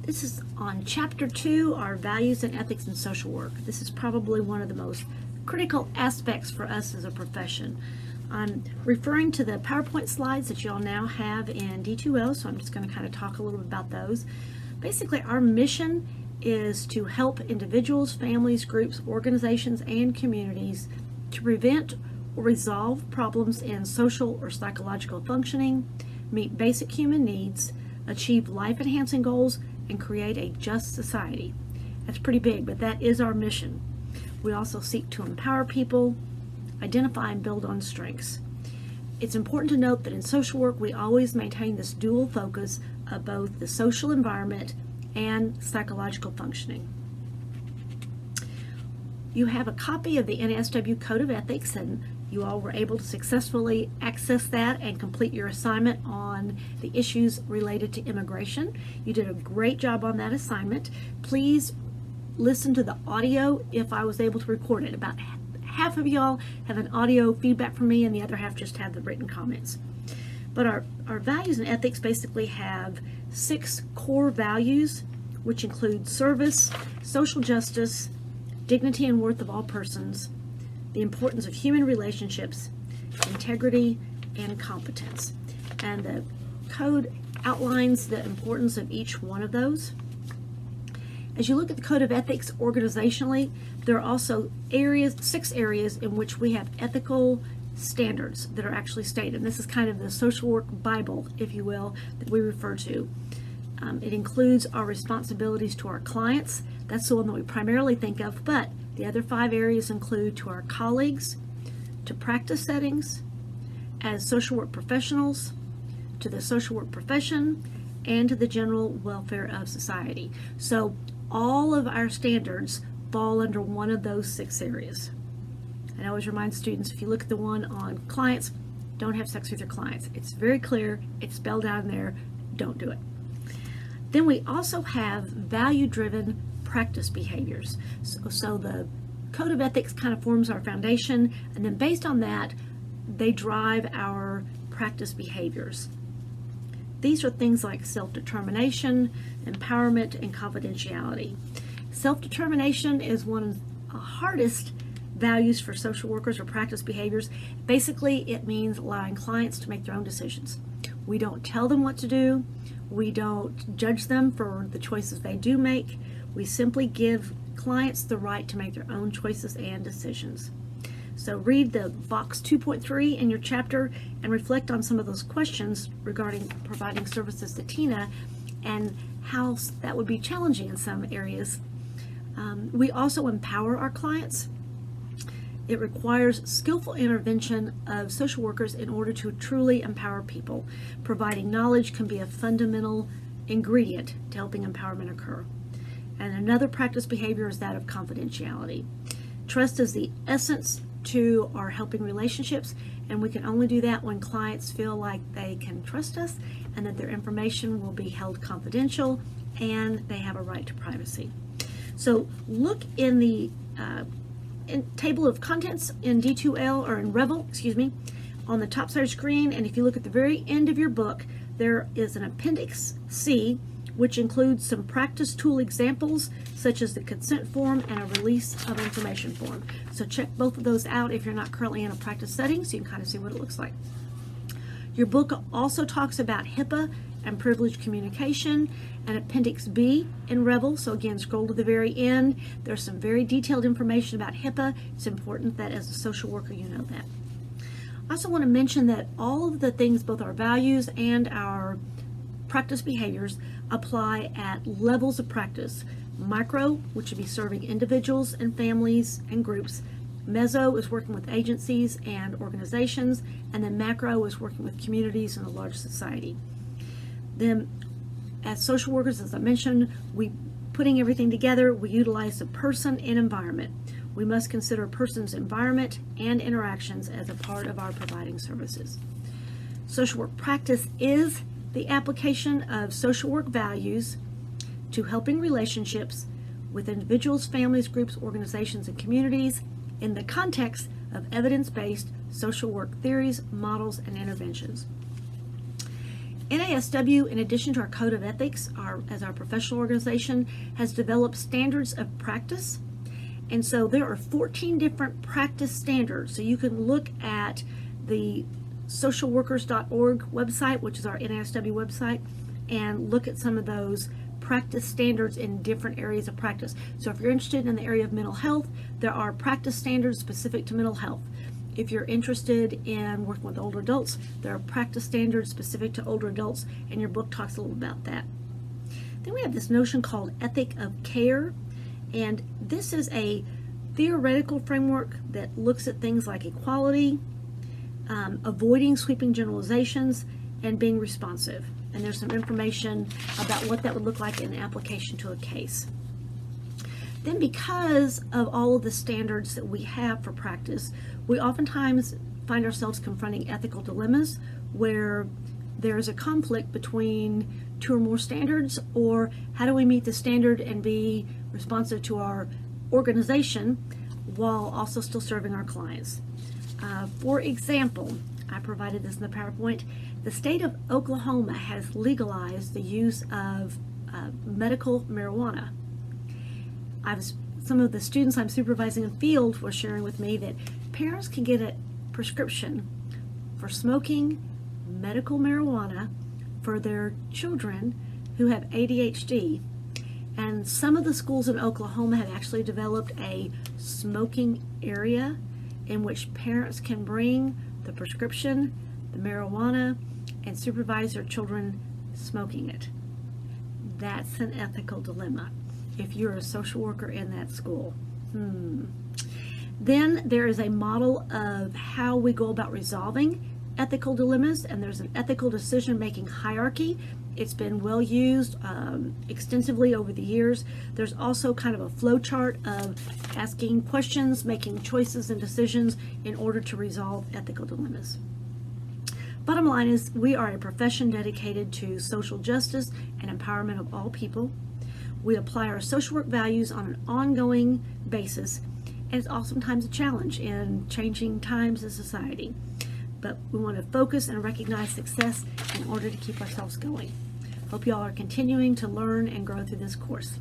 This is on Chapter 2, our values and ethics in social work. This is probably one of the most critical aspects for us as a profession. I'm referring to the PowerPoint slides that you all now have in D2L, so I'm just going to kind of talk a little bit about those. Basically, our mission is to help individuals, families, groups, organizations, and communities to prevent or resolve problems in social or psychological functioning, meet basic human needs, achieve life-enhancing goals, and create a just society. That's pretty big, but that is our mission. We also seek to empower people, identify and build on strengths. It's important to note that in social work, we always maintain this dual focus of both the social environment and psychological functioning. You have a copy of the Nsw Code of Ethics, and you all were able to successfully access that and complete your assignment on the issues related to immigration. You did a great job on that assignment. Please listen to the audio if I was able to record it. About half of y'all have an audio feedback from me, and the other half just have the written comments. But our values and ethics basically have 6 core values, which include service, social justice, dignity and worth of all persons, the importance of human relationships, integrity, and competence. And the code outlines the importance of each one of those. As you look at the Code of Ethics organizationally, there are also 6 areas in which we have ethical standards that are actually stated. And this is kind of the social work Bible, if you will, that we refer to. It includes our responsibilities to our clients. That's the one that we primarily think of, but the other 5 areas include to our colleagues, to practice settings, as social work professionals, to the social work profession, and to the general welfare of society. So all of our standards fall under one of those 6 areas. I always remind students, if you look at the one on clients, don't have sex with your clients. It's very clear, it's spelled out in there, don't do it. Then we also have value-driven practice behaviors. So the Code of Ethics kind of forms our foundation, and then based on that, they drive our practice behaviors. These are things like self-determination, empowerment, and confidentiality. Self-determination is one of the hardest values for social workers or practice behaviors. Basically, it means allowing clients to make their own decisions. We don't tell them what to do. We don't judge them for the choices they do make. We simply give clients the right to make their own choices and decisions. So read the box 2.3 in your chapter and reflect on some of those questions regarding providing services to Tina and how that would be challenging in some areas. We also empower our clients. It requires skillful intervention of social workers in order to truly empower people. Providing knowledge can be a fundamental ingredient to helping empowerment occur. And another practice behavior is that of confidentiality. Trust is the essence to our helping relationships, and we can only do that when clients feel like they can trust us and that their information will be held confidential and they have a right to privacy. So look in the table of contents in D2L, or in Revel, on the top side of the screen, and if you look at the very end of your book, there is an Appendix C, which includes some practice tool examples, such as the consent form and a release of information form. So check both of those out if you're not currently in a practice setting, so you can kind of see what it looks like. Your book also talks about HIPAA and privileged communication, and Appendix B in Revel. So again, scroll to the very end. There's some very detailed information about HIPAA. It's important that as a social worker you know that. I also want to mention that all of the things, both our values and our practice behaviors, apply at levels of practice. Micro, which would be serving individuals and families and groups. Meso is working with agencies and organizations, and then macro is working with communities and a large society. Then, as social workers, as I mentioned, putting everything together, we utilize the person and environment. We must consider a person's environment and interactions as a part of our providing services. Social work practice is the application of social work values to helping relationships with individuals, families, groups, organizations, and communities in the context of evidence-based social work theories, models, and interventions. NASW, in addition to our Code of Ethics, as our professional organization, has developed standards of practice. And so there are 14 different practice standards. So you can look at the socialworkers.org website, which is our NASW website, and look at some of those practice standards in different areas of practice. So if you're interested in the area of mental health, there are practice standards specific to mental health. If you're interested in working with older adults, there are practice standards specific to older adults, and your book talks a little about that. Then we have this notion called ethic of care, and this is a theoretical framework that looks at things like equality, avoiding sweeping generalizations, and being responsive. And there's some information about what that would look like in application to a case. Then, because of all of the standards that we have for practice, we oftentimes find ourselves confronting ethical dilemmas where there's a conflict between two or more standards, or how do we meet the standard and be responsive to our organization while also still serving our clients. For example, I provided this in the PowerPoint. The state of Oklahoma has legalized the use of medical marijuana. Some of the students I'm supervising in the field were sharing with me that parents can get a prescription for smoking medical marijuana for their children who have ADHD. And some of the schools in Oklahoma have actually developed a smoking area in which parents can bring the prescription, the marijuana, and supervise their children smoking it. That's an ethical dilemma if you're a social worker in that school. Then there is a model of how we go about resolving ethical dilemmas, and there's an ethical decision-making hierarchy. It's been well used extensively over the years. There's also kind of a flow chart of asking questions, making choices and decisions in order to resolve ethical dilemmas. Bottom line is, we are a profession dedicated to social justice and empowerment of all people. We apply our social work values on an ongoing basis, and it's oftentimes a challenge in changing times in society. But we want to focus and recognize success in order to keep ourselves going. Hope you all are continuing to learn and grow through this course.